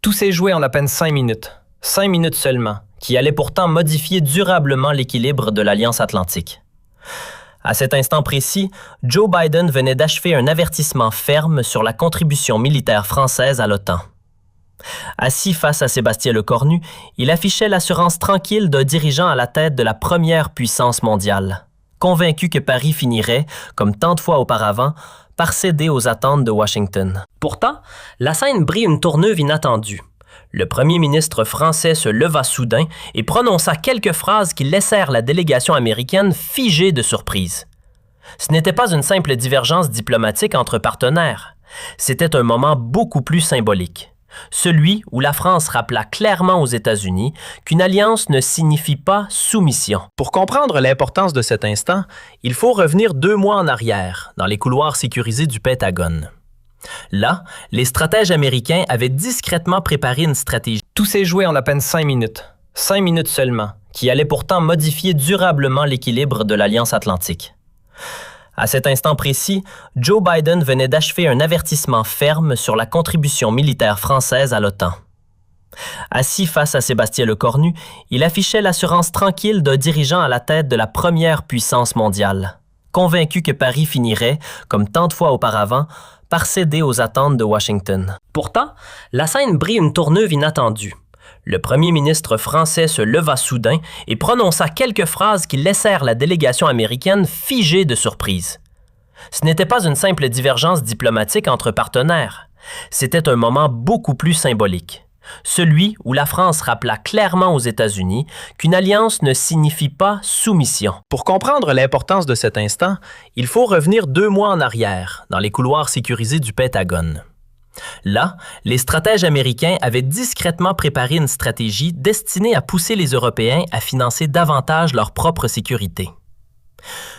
Tout s'est joué en à peine 5 minutes. 5 minutes seulement, qui allaient pourtant modifier durablement l'équilibre de l'Alliance Atlantique. À cet instant précis, Joe Biden venait d'achever un avertissement ferme sur la contribution militaire française à l'OTAN. Assis face à Sébastien Lecornu, il affichait l'assurance tranquille d'un dirigeant à la tête de la première puissance mondiale, convaincu que Paris finirait, comme tant de fois auparavant, par céder aux attentes de Washington. Pourtant, la scène brille une tournure inattendue. Le premier ministre français se leva soudain et prononça quelques phrases qui laissèrent la délégation américaine figée de surprise. Ce n'était pas une simple divergence diplomatique entre partenaires. C'était un moment beaucoup plus symbolique. Celui où la France rappela clairement aux États-Unis qu'une alliance ne signifie pas soumission. Pour comprendre l'importance de cet instant, il faut revenir 2 mois en arrière, dans les couloirs sécurisés du Pentagone. Là, les stratèges américains avaient discrètement préparé une stratégie. Tout s'est joué en à peine 5 minutes. 5 minutes seulement, qui allait pourtant modifier durablement l'équilibre de l'Alliance Atlantique. À cet instant précis, Joe Biden venait d'achever un avertissement ferme sur la contribution militaire française à l'OTAN. Assis face à Sébastien Lecornu, il affichait l'assurance tranquille d'un dirigeant à la tête de la première puissance mondiale, convaincu que Paris finirait, comme tant de fois auparavant, par céder aux attentes de Washington. Pourtant, la scène brille une tournure inattendue. Le premier ministre français se leva soudain et prononça quelques phrases qui laissèrent la délégation américaine figée de surprise. Ce n'était pas une simple divergence diplomatique entre partenaires. C'était un moment beaucoup plus symbolique. Celui où la France rappela clairement aux États-Unis qu'une alliance ne signifie pas soumission. Pour comprendre l'importance de cet instant, il faut revenir 2 mois en arrière, dans les couloirs sécurisés du Pentagone. Là, les stratèges américains avaient discrètement préparé une stratégie destinée à pousser les Européens à financer davantage leur propre sécurité.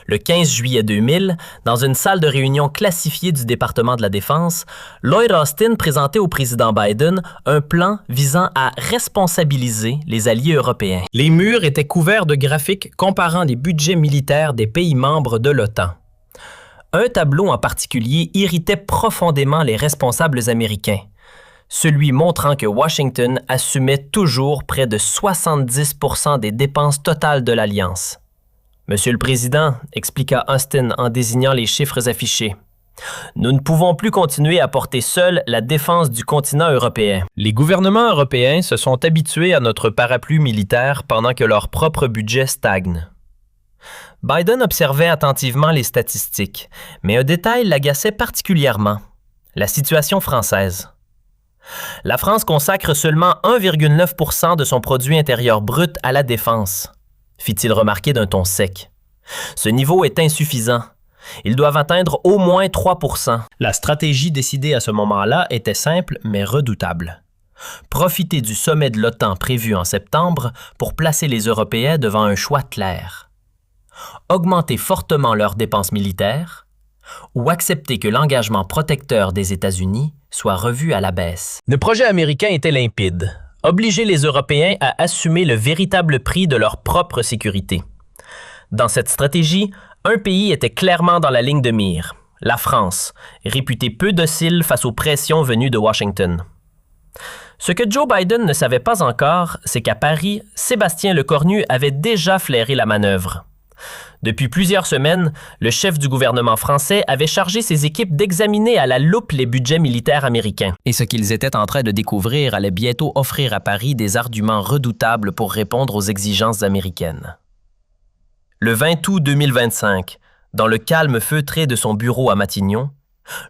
Le 15 juillet 2000, dans une salle de réunion classifiée du département de la Défense, Lloyd Austin présentait au président Biden un plan visant à responsabiliser les alliés européens. Les murs étaient couverts de graphiques comparant les budgets militaires des pays membres de l'OTAN. Un tableau en particulier irritait profondément les responsables américains, celui montrant que Washington assumait toujours près de 70% des dépenses totales de l'Alliance. « Monsieur le Président, expliqua Austin en désignant les chiffres affichés, nous ne pouvons plus continuer à porter seuls la défense du continent européen. Les gouvernements européens se sont habitués à notre parapluie militaire pendant que leur propre budget stagne. » Biden observait attentivement les statistiques, mais un détail l'agaçait particulièrement, la situation française. La France consacre seulement 1,9% de son produit intérieur brut à la défense, fit-il remarquer d'un ton sec. Ce niveau est insuffisant. Ils doivent atteindre au moins 3%. La stratégie décidée à ce moment-là était simple mais redoutable. Profiter du sommet de l'OTAN prévu en septembre pour placer les Européens devant un choix clair. Augmenter fortement leurs dépenses militaires ou accepter que l'engagement protecteur des États-Unis soit revu à la baisse. Le projet américain était limpide. Obliger les Européens à assumer le véritable prix de leur propre sécurité. Dans cette stratégie, un pays était clairement dans la ligne de mire, la France, réputée peu docile face aux pressions venues de Washington. Ce que Joe Biden ne savait pas encore, c'est qu'à Paris, Sébastien Lecornu avait déjà flairé la manœuvre. Depuis plusieurs semaines, le chef du gouvernement français avait chargé ses équipes d'examiner à la loupe les budgets militaires américains. Et ce qu'ils étaient en train de découvrir allait bientôt offrir à Paris des arguments redoutables pour répondre aux exigences américaines. Le 20 août 2025, dans le calme feutré de son bureau à Matignon,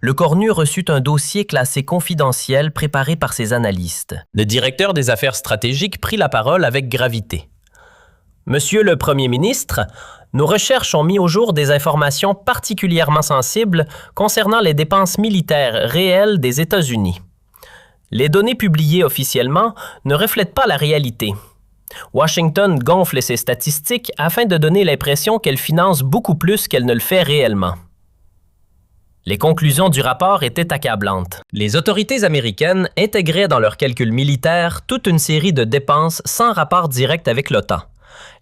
Lecornu reçut un dossier classé confidentiel préparé par ses analystes. Le directeur des affaires stratégiques prit la parole avec gravité. « Monsieur le Premier ministre, nos recherches ont mis au jour des informations particulièrement sensibles concernant les dépenses militaires réelles des États-Unis. Les données publiées officiellement ne reflètent pas la réalité. Washington gonfle ses statistiques afin de donner l'impression qu'elle finance beaucoup plus qu'elle ne le fait réellement. » Les conclusions du rapport étaient accablantes. Les autorités américaines intégraient dans leurs calculs militaires toute une série de dépenses sans rapport direct avec l'OTAN.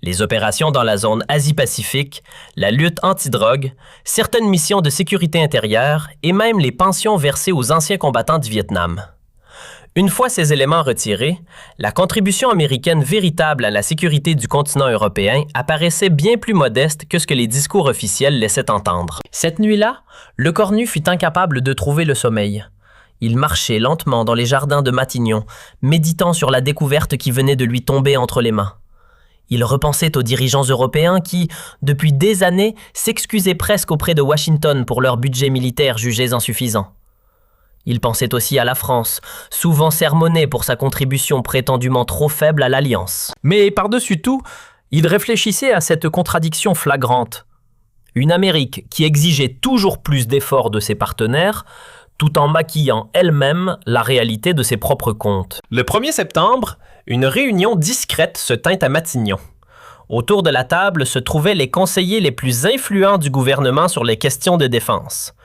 Les opérations dans la zone Asie-Pacifique, la lutte anti-drogue, certaines missions de sécurité intérieure et même les pensions versées aux anciens combattants du Vietnam. Une fois ces éléments retirés, la contribution américaine véritable à la sécurité du continent européen apparaissait bien plus modeste que ce que les discours officiels laissaient entendre. Cette nuit-là, Le Cornu fut incapable de trouver le sommeil. Il marchait lentement dans les jardins de Matignon, méditant sur la découverte qui venait de lui tomber entre les mains. Il repensait aux dirigeants européens qui, depuis des années, s'excusaient presque auprès de Washington pour leur budget militaire jugé insuffisant. Il pensait aussi à la France, souvent sermonnée pour sa contribution prétendument trop faible à l'Alliance. Mais par-dessus tout, il réfléchissait à cette contradiction flagrante. Une Amérique qui exigeait toujours plus d'efforts de ses partenaires, tout en maquillant elle-même la réalité de ses propres comptes. Le 1er septembre, une réunion discrète se tint à Matignon. Autour de la table se trouvaient les conseillers les plus influents du gouvernement sur les questions de défense.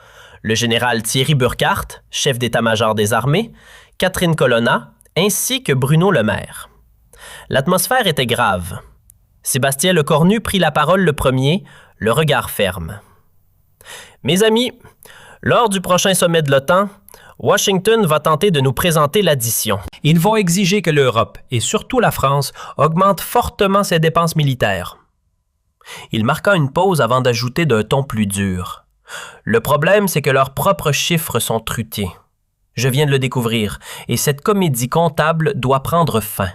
Le général Thierry Burkhardt, chef d'état-major des armées, Catherine Colonna, ainsi que Bruno Le Maire. L'atmosphère était grave. Sébastien Le Cornu prit la parole le premier, le regard ferme. « Mes amis, lors du prochain sommet de l'OTAN, Washington va tenter de nous présenter l'addition. Ils vont exiger que l'Europe, et surtout la France, augmente fortement ses dépenses militaires. » Il marqua une pause avant d'ajouter d'un ton plus dur. Le problème, c'est que leurs propres chiffres sont truqués. Je viens de le découvrir, et cette comédie comptable doit prendre fin.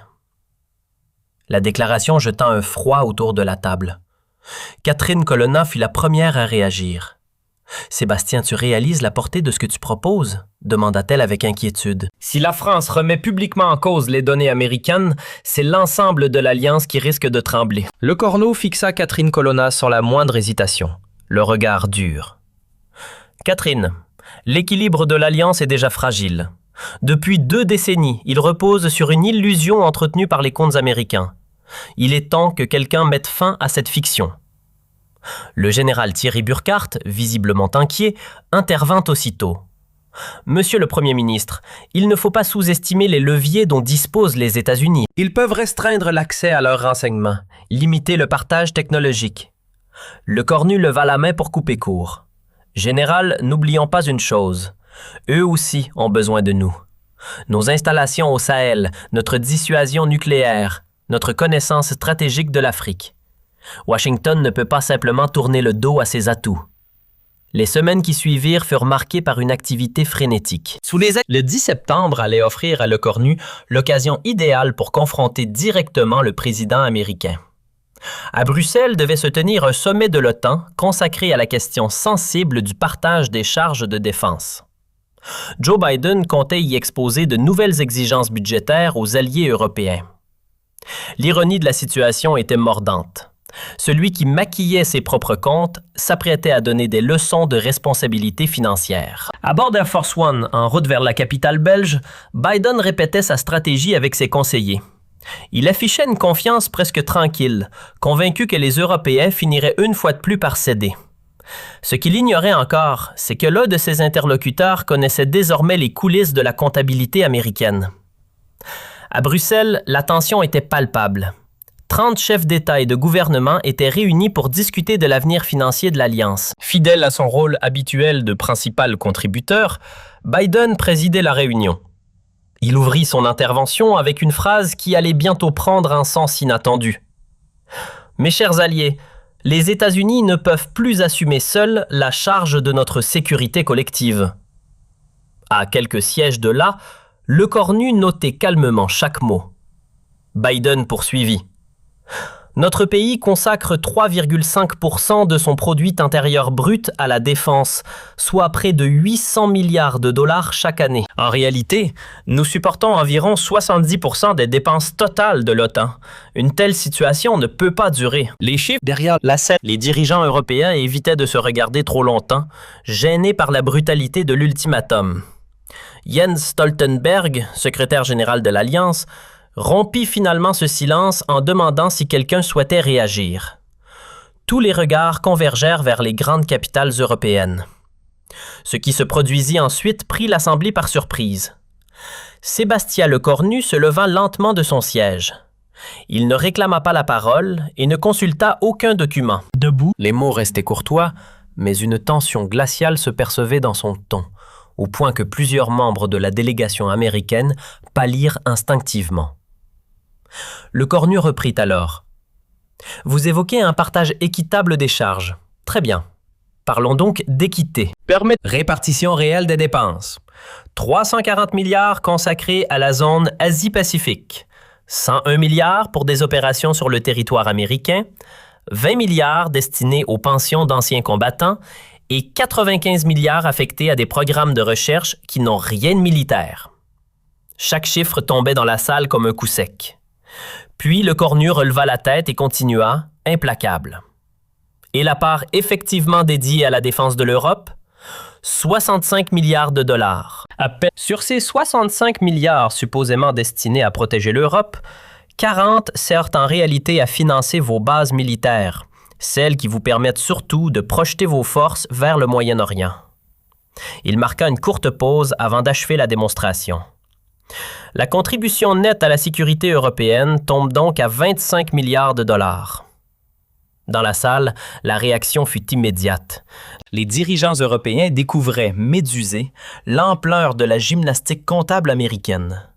La déclaration jeta un froid autour de la table. Catherine Colonna fut la première à réagir. « Sébastien, tu réalises la portée de ce que tu proposes ?» demanda-t-elle avec inquiétude. « Si la France remet publiquement en cause les données américaines, c'est l'ensemble de l'Alliance qui risque de trembler. » Le Corneau fixa Catherine Colonna sans la moindre hésitation, le regard dur. Catherine, l'équilibre de l'Alliance est déjà fragile. Depuis 2 décennies, il repose sur une illusion entretenue par les comptes américains. Il est temps que quelqu'un mette fin à cette fiction. Le général Thierry Burkhardt, visiblement inquiet, intervint aussitôt. « Monsieur le Premier ministre, il ne faut pas sous-estimer les leviers dont disposent les États-Unis. Ils peuvent restreindre l'accès à leurs renseignements, limiter le partage technologique. » Le Cornu leva la main pour couper court. Général, n'oublions pas une chose. Eux aussi ont besoin de nous. Nos installations au Sahel, notre dissuasion nucléaire, notre connaissance stratégique de l'Afrique. Washington ne peut pas simplement tourner le dos à ses atouts. Les semaines qui suivirent furent marquées par une activité frénétique. Le 10 septembre allait offrir à Le Cornu l'occasion idéale pour confronter directement le président américain. À Bruxelles devait se tenir un sommet de l'OTAN consacré à la question sensible du partage des charges de défense. Joe Biden comptait y exposer de nouvelles exigences budgétaires aux alliés européens. L'ironie de la situation était mordante. Celui qui maquillait ses propres comptes s'apprêtait à donner des leçons de responsabilité financière. À bord d'Air Force One, en route vers la capitale belge, Biden répétait sa stratégie avec ses conseillers. Il affichait une confiance presque tranquille, convaincu que les Européens finiraient une fois de plus par céder. Ce qu'il ignorait encore, c'est que l'un de ses interlocuteurs connaissait désormais les coulisses de la comptabilité américaine. À Bruxelles, la tension était palpable. 30 chefs d'État et de gouvernement étaient réunis pour discuter de l'avenir financier de l'Alliance. Fidèle à son rôle habituel de principal contributeur, Biden présidait la réunion. Il ouvrit son intervention avec une phrase qui allait bientôt prendre un sens inattendu. « Mes chers alliés, les États-Unis ne peuvent plus assumer seuls la charge de notre sécurité collective. » À quelques sièges de là, Le Cornu notait calmement chaque mot. Biden poursuivit. Notre pays consacre 3,5% de son produit intérieur brut à la défense, soit près de 800 milliards de dollars chaque année. En réalité, nous supportons environ 70% des dépenses totales de l'OTAN. Une telle situation ne peut pas durer. Les chiffres derrière la scène, les dirigeants européens évitaient de se regarder trop longtemps, gênés par la brutalité de l'ultimatum. Jens Stoltenberg, secrétaire général de l'Alliance, rompit finalement ce silence en demandant si quelqu'un souhaitait réagir. Tous les regards convergèrent vers les grandes capitales européennes. Ce qui se produisit ensuite prit l'Assemblée par surprise. Sébastien Le Cornu se leva lentement de son siège. Il ne réclama pas la parole et ne consulta aucun document. Debout, les mots restaient courtois, mais une tension glaciale se percevait dans son ton. au point que plusieurs membres de la délégation américaine pâlirent instinctivement. Le cornu reprit alors. « Vous évoquez un partage équitable des charges. Très bien. Parlons donc d'équité. Répartition réelle des dépenses. 340 milliards consacrés à la zone Asie-Pacifique. 101 milliards pour des opérations sur le territoire américain. 20 milliards destinés aux pensions d'anciens combattants et 95 milliards affectés à des programmes de recherche qui n'ont rien de militaire. » Chaque chiffre tombait dans la salle comme un coup sec. Puis le cornu releva la tête et continua, implacable. Et la part effectivement dédiée à la défense de l'Europe? 65 milliards de dollars. Sur ces 65 milliards supposément destinés à protéger l'Europe, 40 servent en réalité à financer vos bases militaires, celles qui vous permettent surtout de projeter vos forces vers le Moyen-Orient. Il marqua une courte pause avant d'achever la démonstration. La contribution nette à la sécurité européenne tombe donc à 25 milliards de dollars. Dans la salle, la réaction fut immédiate. Les dirigeants européens découvraient, médusés, l'ampleur de la gymnastique comptable américaine.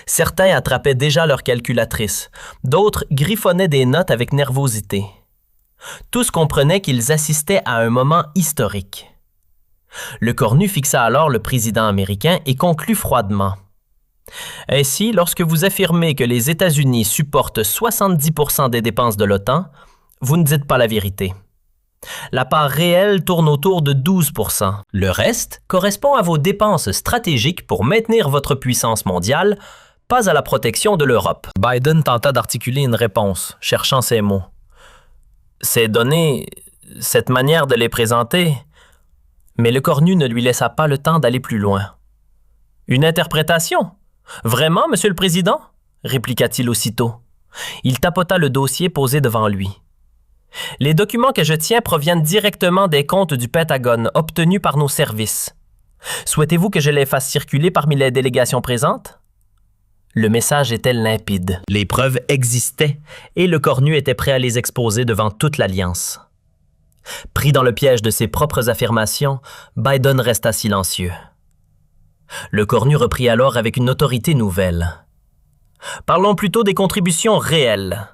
Certains attrapaient déjà leur calculatrice, d'autres griffonnaient des notes avec nervosité. Tous comprenaient qu'ils assistaient à un moment historique. Le cornu fixa alors le président américain et conclut froidement. Ainsi, lorsque vous affirmez que les États-Unis supportent 70% des dépenses de l'OTAN, vous ne dites pas la vérité. La part réelle tourne autour de 12%. Le reste correspond à vos dépenses stratégiques pour maintenir votre puissance mondiale, pas à la protection de l'Europe. Biden tenta d'articuler une réponse, cherchant ses mots. Ces données, cette manière de les présenter, mais le cornu ne lui laissa pas le temps d'aller plus loin. Une interprétation? Vraiment, Monsieur le Président? Répliqua-t-il aussitôt. Il tapota le dossier posé devant lui. Les documents que je tiens proviennent directement des comptes du Pentagone obtenus par nos services. Souhaitez-vous que je les fasse circuler parmi les délégations présentes? Le message était limpide. Les preuves existaient et le cornu était prêt à les exposer devant toute l'Alliance. Pris dans le piège de ses propres affirmations, Biden resta silencieux. Le cornu reprit alors avec une autorité nouvelle. Parlons plutôt des contributions réelles.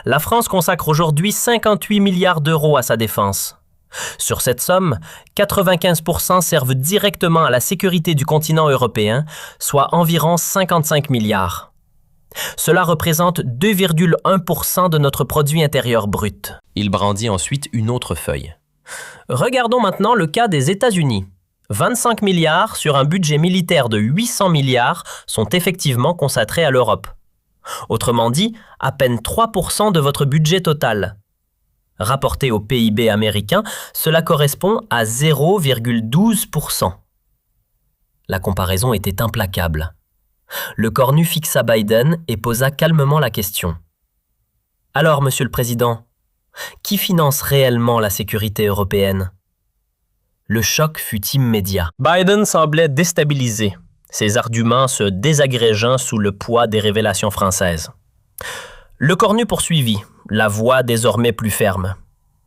La France consacre aujourd'hui 58 milliards d'euros à sa défense. Sur cette somme, 95% servent directement à la sécurité du continent européen, soit environ 55 milliards. Cela représente 2,1% de notre produit intérieur brut. Il brandit ensuite une autre feuille. Regardons maintenant le cas des États-Unis. 25 milliards sur un budget militaire de 800 milliards sont effectivement consacrés à l'Europe. Autrement dit, à peine 3% de votre budget total. Rapporté au PIB américain, cela correspond à 0,12%. La comparaison était implacable. Le cornu fixa Biden et posa calmement la question. « Alors, Monsieur le Président, qui finance réellement la sécurité européenne ?» Le choc fut immédiat. Biden semblait déstabilisé, ses arguments se désagrégeant sous le poids des révélations françaises. Le cornu poursuivit, la voix désormais plus ferme.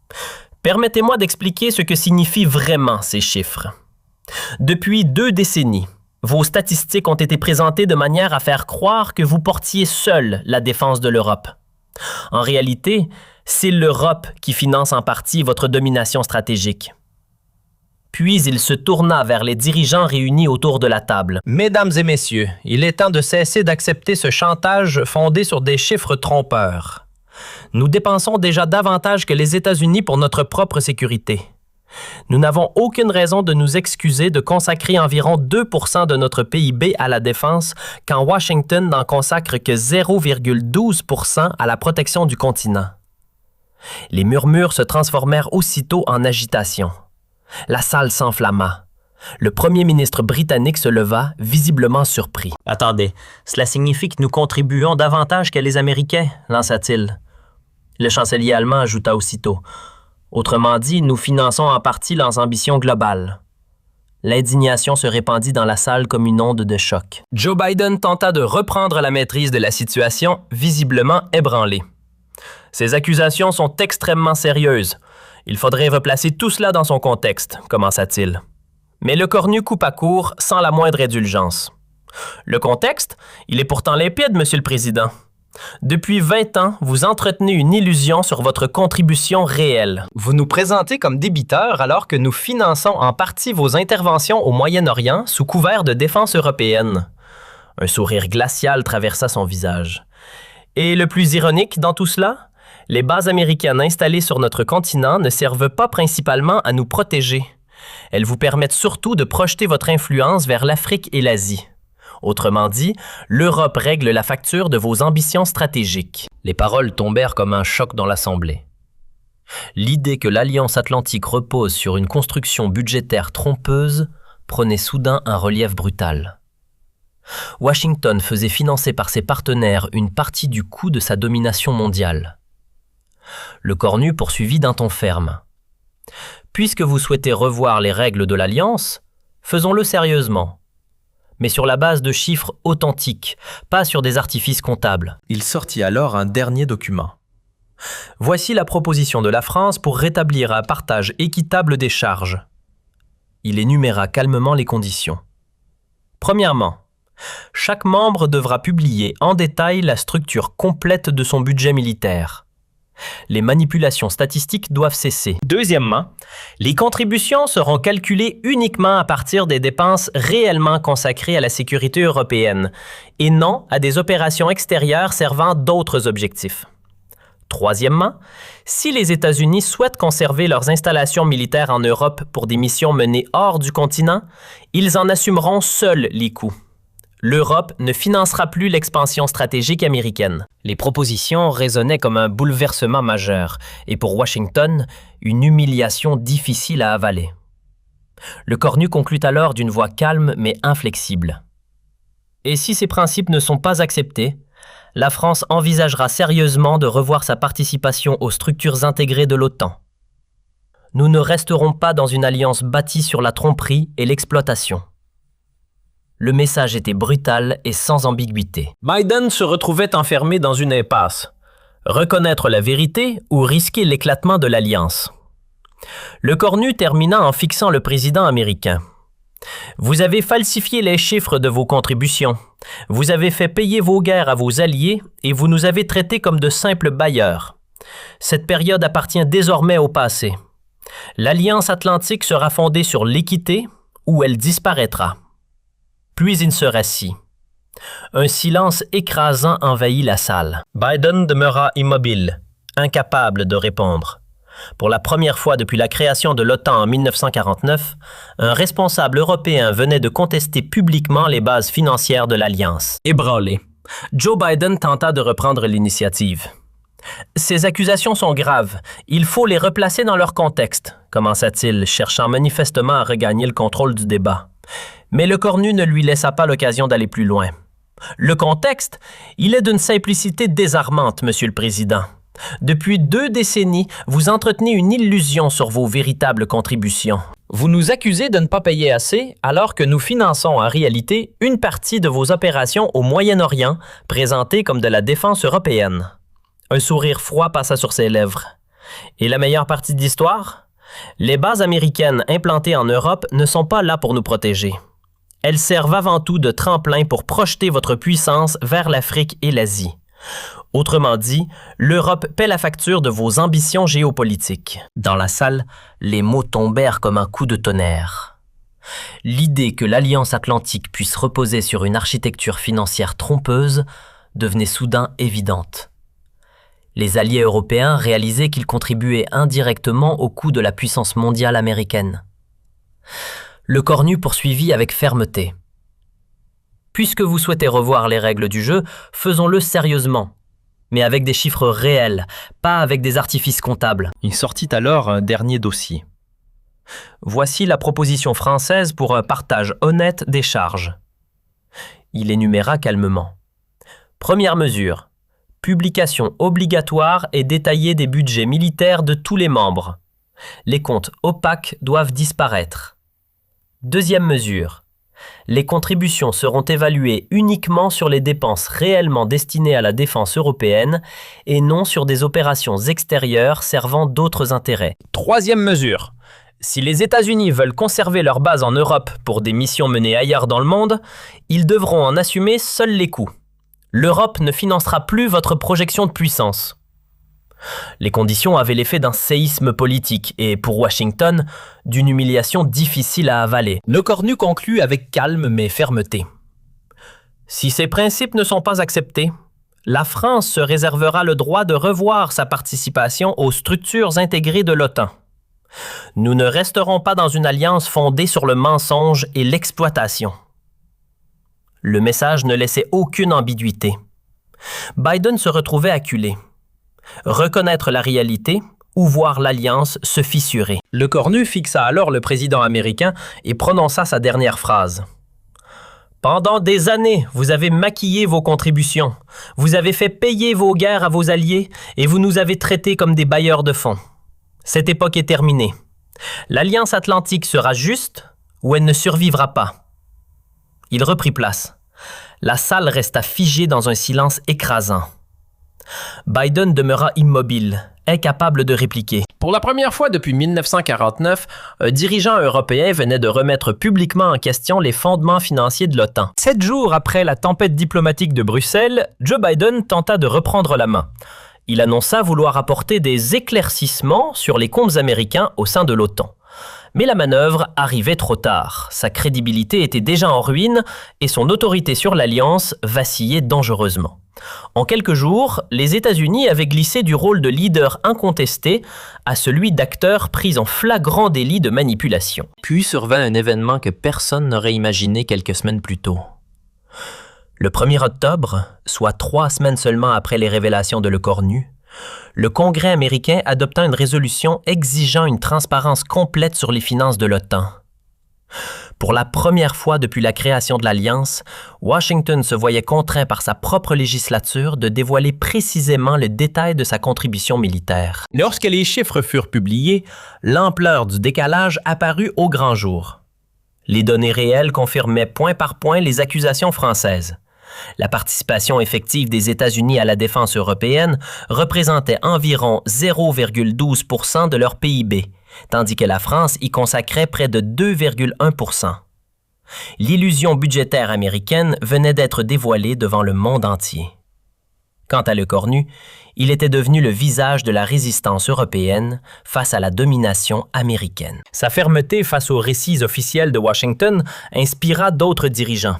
« Permettez-moi d'expliquer ce que signifient vraiment ces chiffres. Depuis 2 décennies, vos statistiques ont été présentées de manière à faire croire que vous portiez seul la défense de l'Europe. En réalité, c'est l'Europe qui finance en partie votre domination stratégique. » Puis il se tourna vers les dirigeants réunis autour de la table. « Mesdames et messieurs, il est temps de cesser d'accepter ce chantage fondé sur des chiffres trompeurs. Nous dépensons déjà davantage que les États-Unis pour notre propre sécurité. Nous n'avons aucune raison de nous excuser de consacrer environ 2% de notre PIB à la défense quand Washington n'en consacre que 0,12% à la protection du continent. » Les murmures se transformèrent aussitôt en agitation. La salle s'enflamma. Le premier ministre britannique se leva, visiblement surpris. « Attendez, cela signifie que nous contribuons davantage que les Américains, lança-t-il. Le chancelier allemand ajouta aussitôt. Autrement dit, nous finançons en partie leurs ambitions globales. L'indignation se répandit dans la salle comme une onde de choc. Joe Biden tenta de reprendre la maîtrise de la situation, visiblement ébranlé. « Ces accusations sont extrêmement sérieuses. Il faudrait replacer tout cela dans son contexte, commença-t-il. Mais le cornu coupa court sans la moindre indulgence. Le contexte, il est pourtant limpide, Monsieur le Président. Depuis 20 ans, vous entretenez une illusion sur votre contribution réelle. Vous nous présentez comme débiteur alors que nous finançons en partie vos interventions au Moyen-Orient sous couvert de défense européenne. Un sourire glacial traversa son visage. Et le plus ironique dans tout cela, les bases américaines installées sur notre continent ne servent pas principalement à nous protéger. Elles vous permettent surtout de projeter votre influence vers l'Afrique et l'Asie. Autrement dit, l'Europe règle la facture de vos ambitions stratégiques. Les paroles tombèrent comme un choc dans l'Assemblée. L'idée que l'Alliance Atlantique repose sur une construction budgétaire trompeuse prenait soudain un relief brutal. Washington faisait financer par ses partenaires une partie du coût de sa domination mondiale. Le cornu poursuivit d'un ton ferme. « Puisque vous souhaitez revoir les règles de l'Alliance, faisons-le sérieusement. Mais sur la base de chiffres authentiques, pas sur des artifices comptables. » Il sortit alors un dernier document. Voici la proposition de la France pour rétablir un partage équitable des charges. Il énuméra calmement les conditions. Premièrement, chaque membre devra publier en détail la structure complète de son budget militaire. Les manipulations statistiques doivent cesser. Deuxièmement, les contributions seront calculées uniquement à partir des dépenses réellement consacrées à la sécurité européenne et non à des opérations extérieures servant d'autres objectifs. Troisièmement, si les États-Unis souhaitent conserver leurs installations militaires en Europe pour des missions menées hors du continent, ils en assumeront seuls les coûts. L'Europe ne financera plus l'expansion stratégique américaine. Les propositions résonnaient comme un bouleversement majeur et pour Washington, une humiliation difficile à avaler. Le cornu conclut alors d'une voix calme mais inflexible. Et si ces principes ne sont pas acceptés, la France envisagera sérieusement de revoir sa participation aux structures intégrées de l'OTAN. Nous ne resterons pas dans une alliance bâtie sur la tromperie et l'exploitation. Le message était brutal et sans ambiguïté. Biden se retrouvait enfermé dans une impasse. Reconnaître la vérité ou risquer l'éclatement de l'alliance. Le cornu termina en fixant le président américain. « Vous avez falsifié les chiffres de vos contributions. Vous avez fait payer vos guerres à vos alliés et vous nous avez traités comme de simples bailleurs. Cette période appartient désormais au passé. L'Alliance Atlantique sera fondée sur l'équité ou elle disparaîtra. » Puis il se rassit. Un silence écrasant envahit la salle. Biden demeura immobile, incapable de répondre. Pour la première fois depuis la création de l'OTAN en 1949, un responsable européen venait de contester publiquement les bases financières de l'Alliance. Ébranlé, Joe Biden tenta de reprendre l'initiative. « Ces accusations sont graves. Il faut les replacer dans leur contexte », commença-t-il, cherchant manifestement à regagner le contrôle du débat. Mais le cornu ne lui laissa pas l'occasion d'aller plus loin. Le contexte, il est d'une simplicité désarmante, Monsieur le Président. Depuis 2 décennies, vous entretenez une illusion sur vos véritables contributions. Vous nous accusez de ne pas payer assez, alors que nous finançons en réalité une partie de vos opérations au Moyen-Orient, présentées comme de la défense européenne. Un sourire froid passa sur ses lèvres. Et la meilleure partie de l'histoire? Les bases américaines implantées en Europe ne sont pas là pour nous protéger. Elles servent avant tout de tremplin pour projeter votre puissance vers l'Afrique et l'Asie. Autrement dit, l'Europe paie la facture de vos ambitions géopolitiques. Dans la salle, les mots tombèrent comme un coup de tonnerre. L'idée que l'Alliance Atlantique puisse reposer sur une architecture financière trompeuse devenait soudain évidente. Les alliés européens réalisaient qu'ils contribuaient indirectement au coût de la puissance mondiale américaine. Le cornu poursuivit avec fermeté. « Puisque vous souhaitez revoir les règles du jeu, faisons-le sérieusement, mais avec des chiffres réels, pas avec des artifices comptables. » Il sortit alors un dernier dossier. « Voici la proposition française pour un partage honnête des charges. » Il énuméra calmement. « Première mesure. Publication obligatoire et détaillée des budgets militaires de tous les membres. Les comptes opaques doivent disparaître. Deuxième mesure. Les contributions seront évaluées uniquement sur les dépenses réellement destinées à la défense européenne et non sur des opérations extérieures servant d'autres intérêts. Troisième mesure. Si les États-Unis veulent conserver leur base en Europe pour des missions menées ailleurs dans le monde, ils devront en assumer seuls les coûts. L'Europe ne financera plus votre projection de puissance. Les conditions avaient l'effet d'un séisme politique et, pour Washington, d'une humiliation difficile à avaler. Le Cornu conclut avec calme mais fermeté. Si ces principes ne sont pas acceptés, la France se réservera le droit de revoir sa participation aux structures intégrées de l'OTAN. Nous ne resterons pas dans une alliance fondée sur le mensonge et l'exploitation. Le message ne laissait aucune ambiguïté. Biden se retrouvait acculé. Reconnaître la réalité ou voir l'alliance se fissurer. Le Cornu fixa alors le président américain et prononça sa dernière phrase. « Pendant des années, vous avez maquillé vos contributions, vous avez fait payer vos guerres à vos alliés et vous nous avez traités comme des bailleurs de fonds. Cette époque est terminée. L'Alliance atlantique sera juste ou elle ne survivra pas. » Il reprit place. La salle resta figée dans un silence écrasant. Biden demeura immobile, incapable de répliquer. Pour la première fois depuis 1949, un dirigeant européen venait de remettre publiquement en question les fondements financiers de l'OTAN. 7 jours après la tempête diplomatique de Bruxelles, Joe Biden tenta de reprendre la main. Il annonça vouloir apporter des éclaircissements sur les comptes américains au sein de l'OTAN. Mais la manœuvre arrivait trop tard. Sa crédibilité était déjà en ruine et son autorité sur l'Alliance vacillait dangereusement. En quelques jours, les États-Unis avaient glissé du rôle de leader incontesté à celui d'acteur pris en flagrant délit de manipulation. Puis survint un événement que personne n'aurait imaginé quelques semaines plus tôt. Le 1er octobre, soit 3 semaines seulement après les révélations de Le Cornu, le Congrès américain adopta une résolution exigeant une transparence complète sur les finances de l'OTAN. Pour la première fois depuis la création de l'Alliance, Washington se voyait contraint par sa propre législature de dévoiler précisément le détail de sa contribution militaire. Lorsque les chiffres furent publiés, l'ampleur du décalage apparut au grand jour. Les données réelles confirmaient point par point les accusations françaises. La participation effective des États-Unis à la défense européenne représentait environ 0,12% de leur PIB, tandis que la France y consacrait près de 2,1%. L'illusion budgétaire américaine venait d'être dévoilée devant le monde entier. Quant à Le Cornu, il était devenu le visage de la résistance européenne face à la domination américaine. Sa fermeté face aux récits officiels de Washington inspira d'autres dirigeants.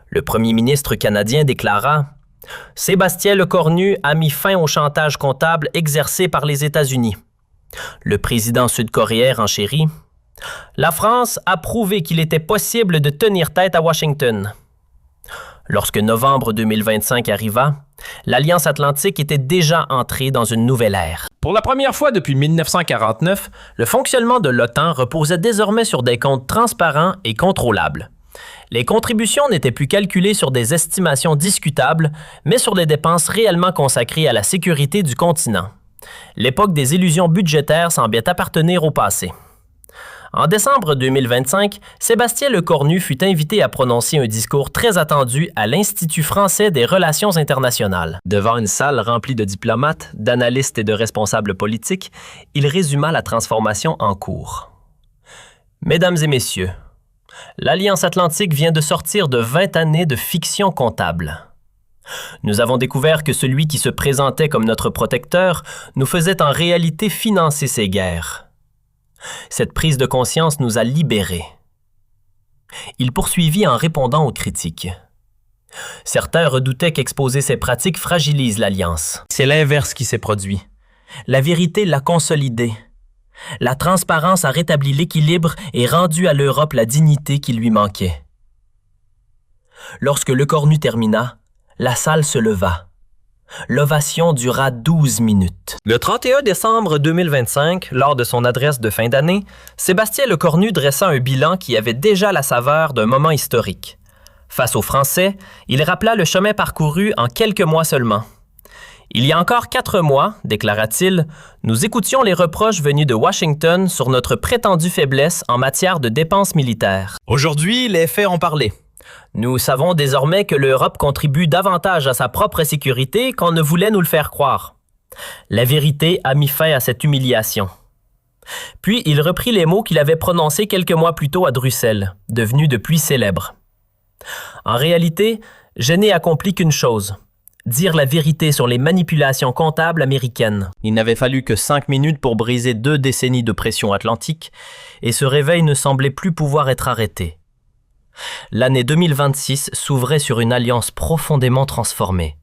Le premier ministre canadien déclara « Sébastien Le Cornu a mis fin au chantage comptable exercé par les États-Unis. » Le président sud-coréen renchérit « La France a prouvé qu'il était possible de tenir tête à Washington. » Lorsque novembre 2025 arriva, l'Alliance atlantique était déjà entrée dans une nouvelle ère. Pour la première fois depuis 1949, le fonctionnement de l'OTAN reposait désormais sur des comptes transparents et contrôlables. Les contributions n'étaient plus calculées sur des estimations discutables, mais sur des dépenses réellement consacrées à la sécurité du continent. L'époque des illusions budgétaires semblait appartenir au passé. En décembre 2025, Sébastien Le Cornu fut invité à prononcer un discours très attendu à l'Institut français des relations internationales. Devant une salle remplie de diplomates, d'analystes et de responsables politiques, il résuma la transformation en cours. « Mesdames et messieurs, l'Alliance atlantique vient de sortir de 20 années de fiction comptable. Nous avons découvert que celui qui se présentait comme notre protecteur nous faisait en réalité financer ces guerres. Cette prise de conscience nous a libérés. » Il poursuivit en répondant aux critiques. Certains redoutaient qu'exposer ces pratiques fragilise l'Alliance. C'est l'inverse qui s'est produit. La vérité l'a consolidée. La transparence a rétabli l'équilibre et rendu à l'Europe la dignité qui lui manquait. Lorsque Le Cornu termina, la salle se leva. L'ovation dura 12 minutes. Le 31 décembre 2025, lors de son adresse de fin d'année, Sébastien Le Cornu dressa un bilan qui avait déjà la saveur d'un moment historique. Face aux Français, il rappela le chemin parcouru en quelques mois seulement. « Il y a encore 4 mois, déclara-t-il, nous écoutions les reproches venus de Washington sur notre prétendue faiblesse en matière de dépenses militaires. Aujourd'hui, les faits ont parlé. Nous savons désormais que l'Europe contribue davantage à sa propre sécurité qu'on ne voulait nous le faire croire. La vérité a mis fin à cette humiliation. Puis il reprit les mots qu'il avait prononcés quelques mois plus tôt à Bruxelles, devenus depuis célèbres. En réalité, je n'ai accompli qu'une chose, dire la vérité sur les manipulations comptables américaines. Il n'avait fallu que 5 minutes pour briser 2 décennies de pression atlantique, et ce réveil ne semblait plus pouvoir être arrêté. L'année 2026 s'ouvrait sur une alliance profondément transformée.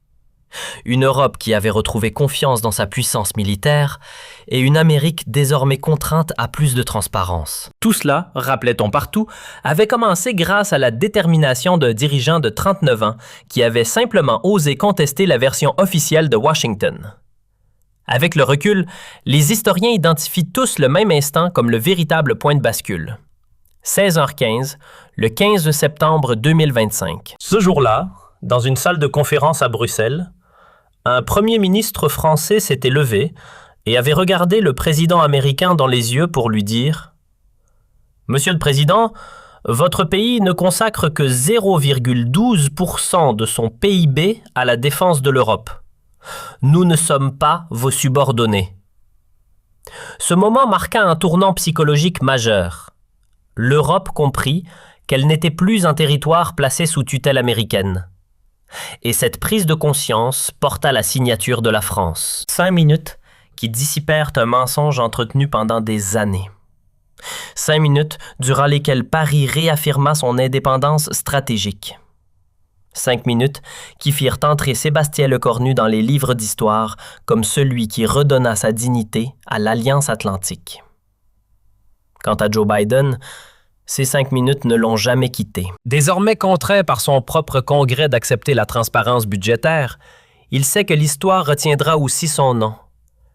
Une Europe qui avait retrouvé confiance dans sa puissance militaire et une Amérique désormais contrainte à plus de transparence. Tout cela, rappelait-on partout, avait commencé grâce à la détermination d'un dirigeant de 39 ans qui avait simplement osé contester la version officielle de Washington. Avec le recul, les historiens identifient tous le même instant comme le véritable point de bascule. 16h15, le 15 septembre 2025. Ce jour-là, dans une salle de conférence à Bruxelles, un premier ministre français s'était levé et avait regardé le président américain dans les yeux pour lui dire « Monsieur le Président, votre pays ne consacre que 0,12% de son PIB à la défense de l'Europe. Nous ne sommes pas vos subordonnés. » Ce moment marqua un tournant psychologique majeur. L'Europe comprit qu'elle n'était plus un territoire placé sous tutelle américaine. Et cette prise de conscience porta la signature de la France. 5 minutes qui dissipèrent un mensonge entretenu pendant des années. 5 minutes durant lesquelles Paris réaffirma son indépendance stratégique. 5 minutes qui firent entrer Sébastien Lecornu dans les livres d'histoire comme celui qui redonna sa dignité à l'Alliance Atlantique. Quant à Joe Biden, ces 5 minutes ne l'ont jamais quitté. Désormais contraint par son propre Congrès d'accepter la transparence budgétaire, il sait que l'histoire retiendra aussi son nom,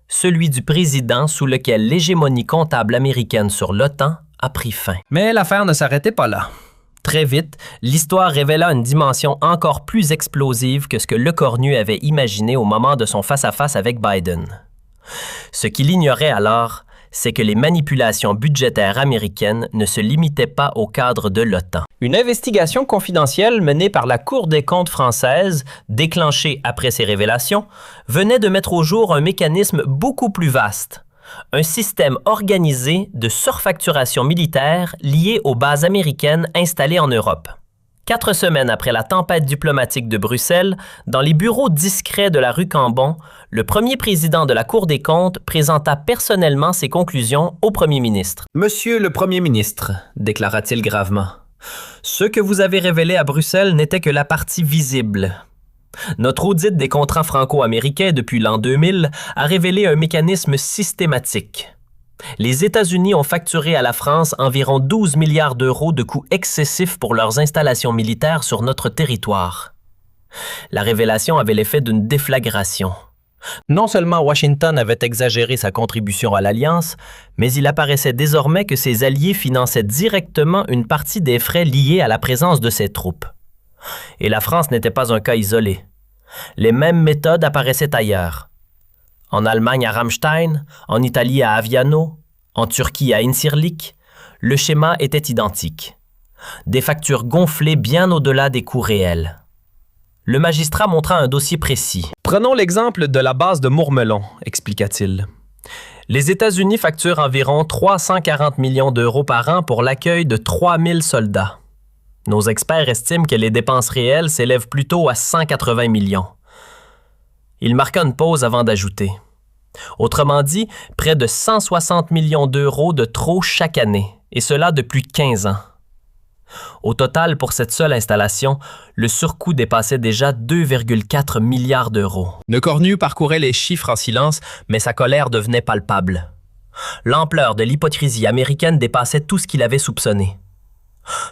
celui du président sous lequel l'hégémonie comptable américaine sur l'OTAN a pris fin. Mais l'affaire ne s'arrêtait pas là. Très vite, l'histoire révéla une dimension encore plus explosive que ce que Lecornu avait imaginé au moment de son face-à-face avec Biden. Ce qu'il ignorait alors, c'est que les manipulations budgétaires américaines ne se limitaient pas au cadre de l'OTAN. Une investigation confidentielle menée par la Cour des comptes française, déclenchée après ces révélations, venait de mettre au jour un mécanisme beaucoup plus vaste, un système organisé de surfacturation militaire lié aux bases américaines installées en Europe. 4 semaines après la tempête diplomatique de Bruxelles, dans les bureaux discrets de la rue Cambon, le premier président de la Cour des comptes présenta personnellement ses conclusions au premier ministre. « Monsieur le premier ministre, déclara-t-il gravement, ce que vous avez révélé à Bruxelles n'était que la partie visible. Notre audit des contrats franco-américains depuis l'an 2000 a révélé un mécanisme systématique. Les États-Unis ont facturé à la France environ 12 milliards d'euros de coûts excessifs pour leurs installations militaires sur notre territoire. La révélation avait l'effet d'une déflagration. Non seulement Washington avait exagéré sa contribution à l'Alliance, mais il apparaissait désormais que ses alliés finançaient directement une partie des frais liés à la présence de ses troupes. Et la France n'était pas un cas isolé. Les mêmes méthodes apparaissaient ailleurs. En Allemagne à Ramstein, en Italie à Aviano, en Turquie à Incirlik, le schéma était identique. Des factures gonflées bien au-delà des coûts réels. Le magistrat montra un dossier précis. « Prenons l'exemple de la base de Mourmelon », expliqua-t-il. Les États-Unis facturent environ 340 millions d'euros par an pour l'accueil de 3000 soldats. Nos experts estiment que les dépenses réelles s'élèvent plutôt à 180 millions. Il marqua une pause avant d'ajouter. Autrement dit, près de 160 millions d'euros de trop chaque année, et cela depuis 15 ans. Au total, pour cette seule installation, le surcoût dépassait déjà 2,4 milliards d'euros. Lecornu parcourait les chiffres en silence, mais sa colère devenait palpable. L'ampleur de l'hypocrisie américaine dépassait tout ce qu'il avait soupçonné.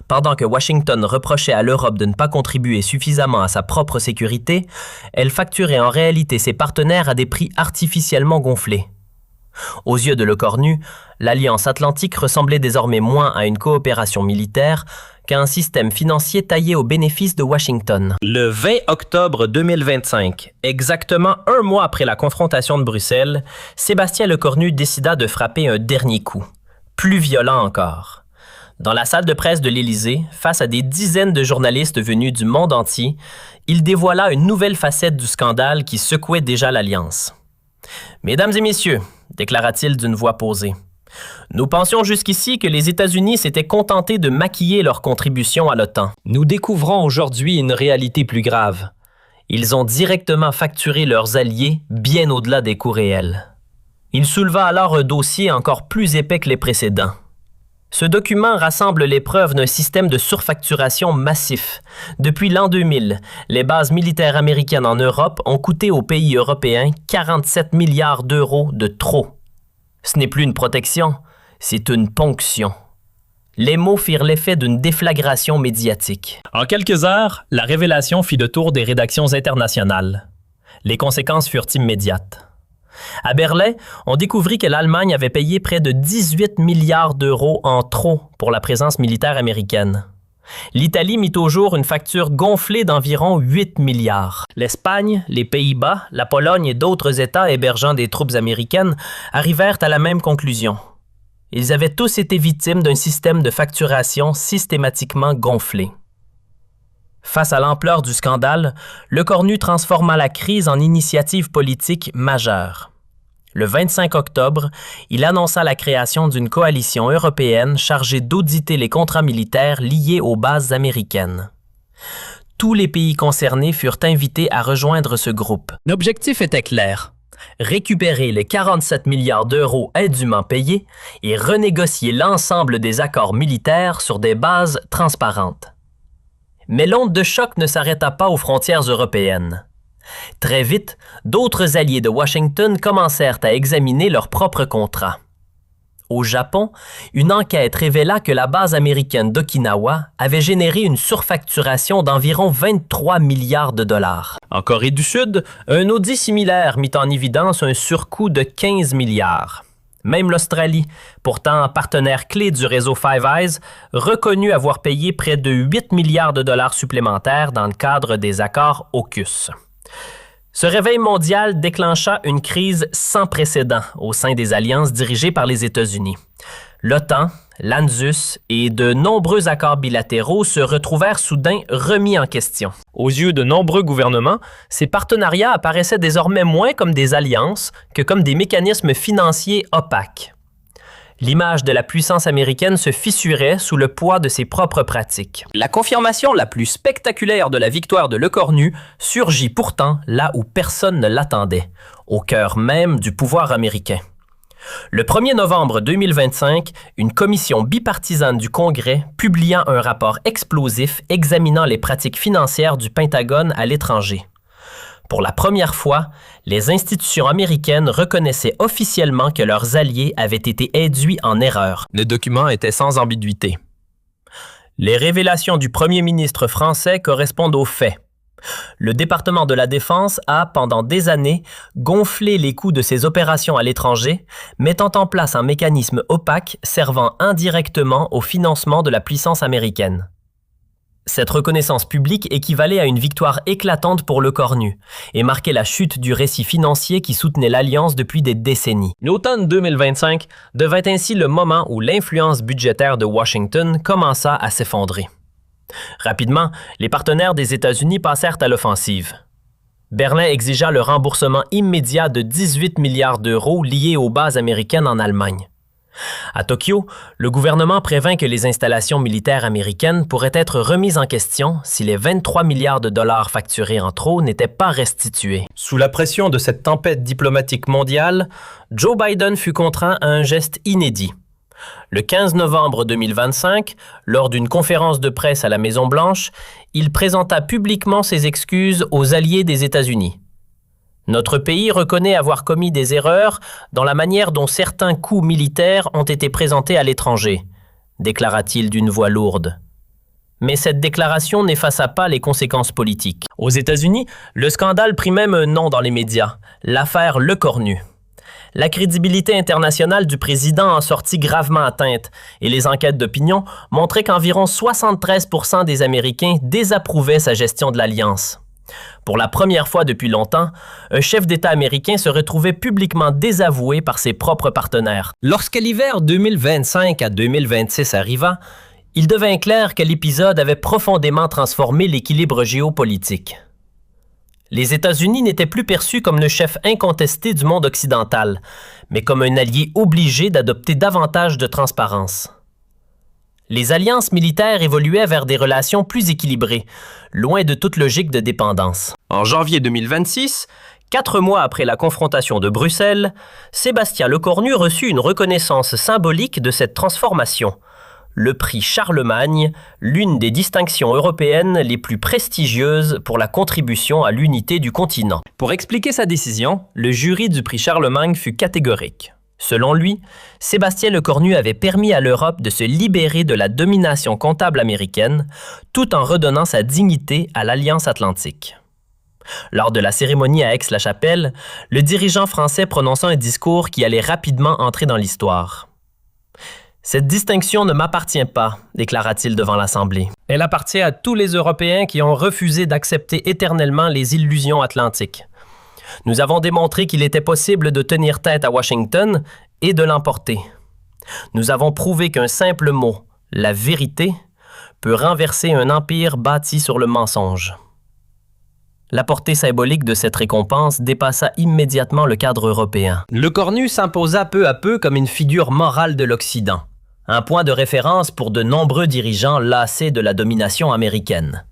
Pendant que Washington reprochait à l'Europe de ne pas contribuer suffisamment à sa propre sécurité, elle facturait en réalité ses partenaires à des prix artificiellement gonflés. Aux yeux de Lecornu, l'Alliance Atlantique ressemblait désormais moins à une coopération militaire qu'à un système financier taillé au bénéfice de Washington. Le 20 octobre 2025, exactement un mois après la confrontation de Bruxelles, Sébastien Lecornu décida de frapper un dernier coup, plus violent encore. Dans la salle de presse de l'Élysée, face à des dizaines de journalistes venus du monde entier, il dévoila une nouvelle facette du scandale qui secouait déjà l'Alliance. « Mesdames et messieurs, déclara-t-il d'une voix posée, Nous pensions jusqu'ici que les États-Unis s'étaient contentés de maquiller leur contribution à l'OTAN. Nous découvrons aujourd'hui une réalité plus grave. Ils ont directement facturé leurs alliés bien au-delà des coûts réels. Il souleva alors un dossier encore plus épais que les précédents. Ce document rassemble les preuves d'un système de surfacturation massif. Depuis l'an 2000, les bases militaires américaines en Europe ont coûté aux pays européens 47 milliards d'euros de trop. Ce n'est plus une protection, c'est une ponction. Les mots firent l'effet d'une déflagration médiatique. En quelques heures, la révélation fit le tour des rédactions internationales. Les conséquences furent immédiates. À Berlin, on découvrit que l'Allemagne avait payé près de 18 milliards d'euros en trop pour la présence militaire américaine. L'Italie mit au jour une facture gonflée d'environ 8 milliards. L'Espagne, les Pays-Bas, la Pologne et d'autres États hébergeant des troupes américaines arrivèrent à la même conclusion. Ils avaient tous été victimes d'un système de facturation systématiquement gonflé. Face à l'ampleur du scandale, Lecornu transforma la crise en initiative politique majeure. Le 25 octobre, il annonça la création d'une coalition européenne chargée d'auditer les contrats militaires liés aux bases américaines. Tous les pays concernés furent invités à rejoindre ce groupe. L'objectif était clair: récupérer les 47 milliards d'euros indûment payés et renégocier l'ensemble des accords militaires sur des bases transparentes. Mais l'onde de choc ne s'arrêta pas aux frontières européennes. Très vite, d'autres alliés de Washington commencèrent à examiner leurs propres contrats. Au Japon, une enquête révéla que la base américaine d'Okinawa avait généré une surfacturation d'environ 23 milliards de dollars. En Corée du Sud, un audit similaire mit en évidence un surcoût de 15 milliards. Même l'Australie, pourtant partenaire clé du réseau Five Eyes, reconnut avoir payé près de 8 milliards de dollars supplémentaires dans le cadre des accords AUKUS. Ce réveil mondial déclencha une crise sans précédent au sein des alliances dirigées par les États-Unis. L'OTAN, l'ANZUS et de nombreux accords bilatéraux se retrouvèrent soudain remis en question. Aux yeux de nombreux gouvernements, ces partenariats apparaissaient désormais moins comme des alliances que comme des mécanismes financiers opaques. L'image de la puissance américaine se fissurait sous le poids de ses propres pratiques. La confirmation la plus spectaculaire de la victoire de Lecornu surgit pourtant là où personne ne l'attendait, au cœur même du pouvoir américain. Le 1er novembre 2025, une commission bipartisane du Congrès publia un rapport explosif examinant les pratiques financières du Pentagone à l'étranger. Pour la première fois, les institutions américaines reconnaissaient officiellement que leurs alliés avaient été induits en erreur. Le document était sans ambiguïté. Les révélations du premier ministre français correspondent aux faits. Le département de la Défense a, pendant des années, gonflé les coûts de ses opérations à l'étranger, mettant en place un mécanisme opaque servant indirectement au financement de la puissance américaine. Cette reconnaissance publique équivalait à une victoire éclatante pour Lecornu et marquait la chute du récit financier qui soutenait l'Alliance depuis des décennies. L'automne 2025 devint ainsi le moment où l'influence budgétaire de Washington commença à s'effondrer. Rapidement, les partenaires des États-Unis passèrent à l'offensive. Berlin exigea le remboursement immédiat de 18 milliards d'euros liés aux bases américaines en Allemagne. À Tokyo, le gouvernement prévint que les installations militaires américaines pourraient être remises en question si les 23 milliards de dollars facturés en trop n'étaient pas restitués. Sous la pression de cette tempête diplomatique mondiale, Joe Biden fut contraint à un geste inédit. Le 15 novembre 2025, lors d'une conférence de presse à la Maison-Blanche, il présenta publiquement ses excuses aux alliés des États-Unis. Notre pays reconnaît avoir commis des erreurs dans la manière dont certains coups militaires ont été présentés à l'étranger, déclara-t-il d'une voix lourde. Mais cette déclaration n'effaça pas les conséquences politiques. Aux États-Unis, le scandale prit même un nom dans les médias, l'affaire Lecornu. La crédibilité internationale du président en sortit gravement atteinte et les enquêtes d'opinion montraient qu'environ 73% des Américains désapprouvaient sa gestion de l'Alliance. Pour la première fois depuis longtemps, un chef d'État américain se retrouvait publiquement désavoué par ses propres partenaires. Lorsque l'hiver 2025 à 2026 arriva, il devint clair que l'épisode avait profondément transformé l'équilibre géopolitique. Les États-Unis n'étaient plus perçus comme le chef incontesté du monde occidental, mais comme un allié obligé d'adopter davantage de transparence. Les alliances militaires évoluaient vers des relations plus équilibrées, loin de toute logique de dépendance. En janvier 2026, 4 mois après la confrontation de Bruxelles, Sébastien Lecornu reçut une reconnaissance symbolique de cette transformation. Le prix Charlemagne, l'une des distinctions européennes les plus prestigieuses pour la contribution à l'unité du continent. Pour expliquer sa décision, le jury du prix Charlemagne fut catégorique. Selon lui, Sébastien Lecornu avait permis à l'Europe de se libérer de la domination comptable américaine, tout en redonnant sa dignité à l'Alliance atlantique. Lors de la cérémonie à Aix-la-Chapelle, le dirigeant français prononça un discours qui allait rapidement entrer dans l'histoire. « Cette distinction ne m'appartient pas », déclara-t-il devant l'Assemblée. « Elle appartient à tous les Européens qui ont refusé d'accepter éternellement les illusions atlantiques. Nous avons démontré qu'il était possible de tenir tête à Washington et de l'emporter. Nous avons prouvé qu'un simple mot, la vérité, peut renverser un empire bâti sur le mensonge. » La portée symbolique de cette récompense dépassa immédiatement le cadre européen. Lecornu s'imposa peu à peu comme une figure morale de l'Occident, un point de référence pour de nombreux dirigeants lassés de la domination américaine.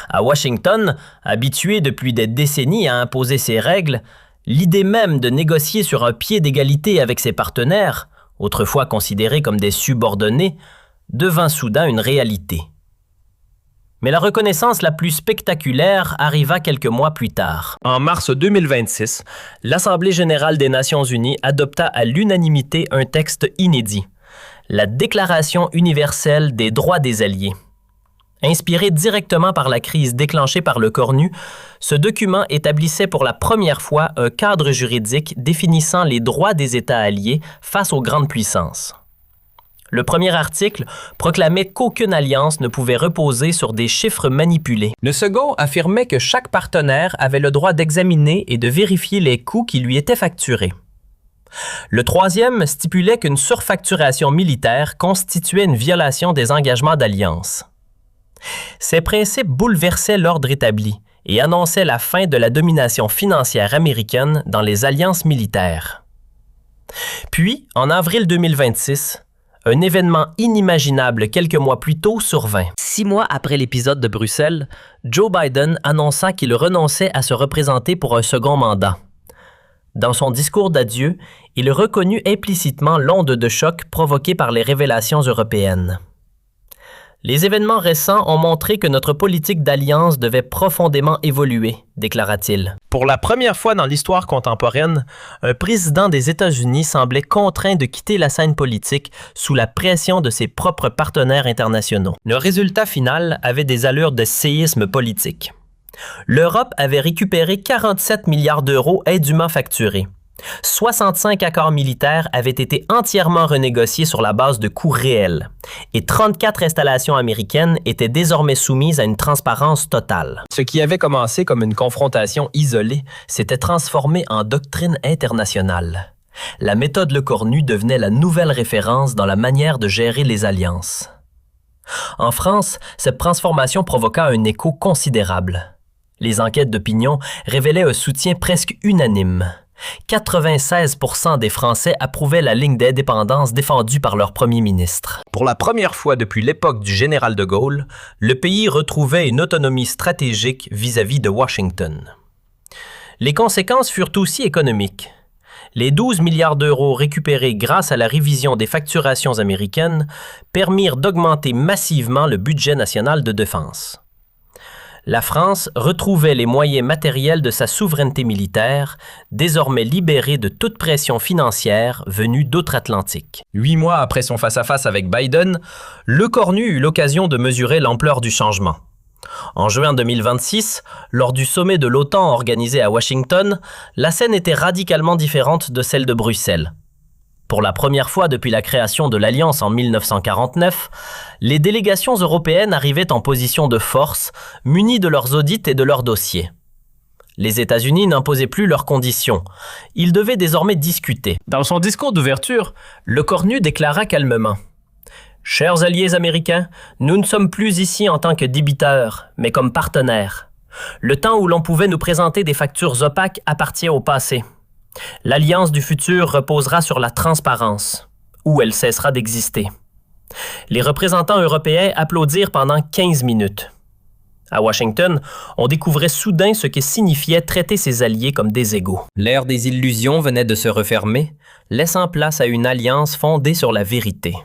À Washington, habitué depuis des décennies à imposer ses règles, l'idée même de négocier sur un pied d'égalité avec ses partenaires, autrefois considérés comme des subordonnés, devint soudain une réalité. Mais la reconnaissance la plus spectaculaire arriva quelques mois plus tard. En mars 2026, l'Assemblée générale des Nations unies adopta à l'unanimité un texte inédit, la Déclaration universelle des droits des alliés. Inspiré directement par la crise déclenchée par Lecornu, ce document établissait pour la première fois un cadre juridique définissant les droits des États alliés face aux grandes puissances. Le premier article proclamait qu'aucune alliance ne pouvait reposer sur des chiffres manipulés. Le second affirmait que chaque partenaire avait le droit d'examiner et de vérifier les coûts qui lui étaient facturés. Le troisième stipulait qu'une surfacturation militaire constituait une violation des engagements d'alliance. Ces principes bouleversaient l'ordre établi et annonçaient la fin de la domination financière américaine dans les alliances militaires. Puis, en avril 2026, un événement inimaginable quelques mois plus tôt survint. 6 mois après l'épisode de Bruxelles, Joe Biden annonça qu'il renonçait à se représenter pour un second mandat. Dans son discours d'adieu, il reconnut implicitement l'onde de choc provoquée par les révélations européennes. Les événements récents ont montré que notre politique d'alliance devait profondément évoluer, déclara-t-il. Pour la première fois dans l'histoire contemporaine, un président des États-Unis semblait contraint de quitter la scène politique sous la pression de ses propres partenaires internationaux. Le résultat final avait des allures de séisme politique. L'Europe avait récupéré 47 milliards d'euros indûment facturés. 65 accords militaires avaient été entièrement renégociés sur la base de coûts réels et 34 installations américaines étaient désormais soumises à une transparence totale. Ce qui avait commencé comme une confrontation isolée s'était transformé en doctrine internationale. La méthode Lecornu devenait la nouvelle référence dans la manière de gérer les alliances. En France, cette transformation provoqua un écho considérable. Les enquêtes d'opinion révélaient un soutien presque unanime. 96% des Français approuvaient la ligne d'indépendance défendue par leur premier ministre. Pour la première fois depuis l'époque du général de Gaulle, le pays retrouvait une autonomie stratégique vis-à-vis de Washington. Les conséquences furent aussi économiques. Les 12 milliards d'euros récupérés grâce à la révision des facturations américaines permirent d'augmenter massivement le budget national de défense. La France retrouvait les moyens matériels de sa souveraineté militaire, désormais libérée de toute pression financière venue d'outre-Atlantique. 8 mois après son face-à-face avec Biden, Lecornu eut l'occasion de mesurer l'ampleur du changement. En juin 2026, lors du sommet de l'OTAN organisé à Washington, la scène était radicalement différente de celle de Bruxelles. Pour la première fois depuis la création de l'Alliance en 1949, les délégations européennes arrivaient en position de force, munies de leurs audits et de leurs dossiers. Les États-Unis n'imposaient plus leurs conditions. Ils devaient désormais discuter. Dans son discours d'ouverture, Lecornu déclara calmement « Chers alliés américains, nous ne sommes plus ici en tant que débiteurs, mais comme partenaires. Le temps où l'on pouvait nous présenter des factures opaques appartient au passé. L'alliance du futur reposera sur la transparence, ou elle cessera d'exister. Les représentants européens applaudirent pendant 15 minutes. À Washington, on découvrait soudain ce que signifiait traiter ses alliés comme des égaux. L'ère des illusions venait de se refermer, laissant place à une alliance fondée sur la vérité.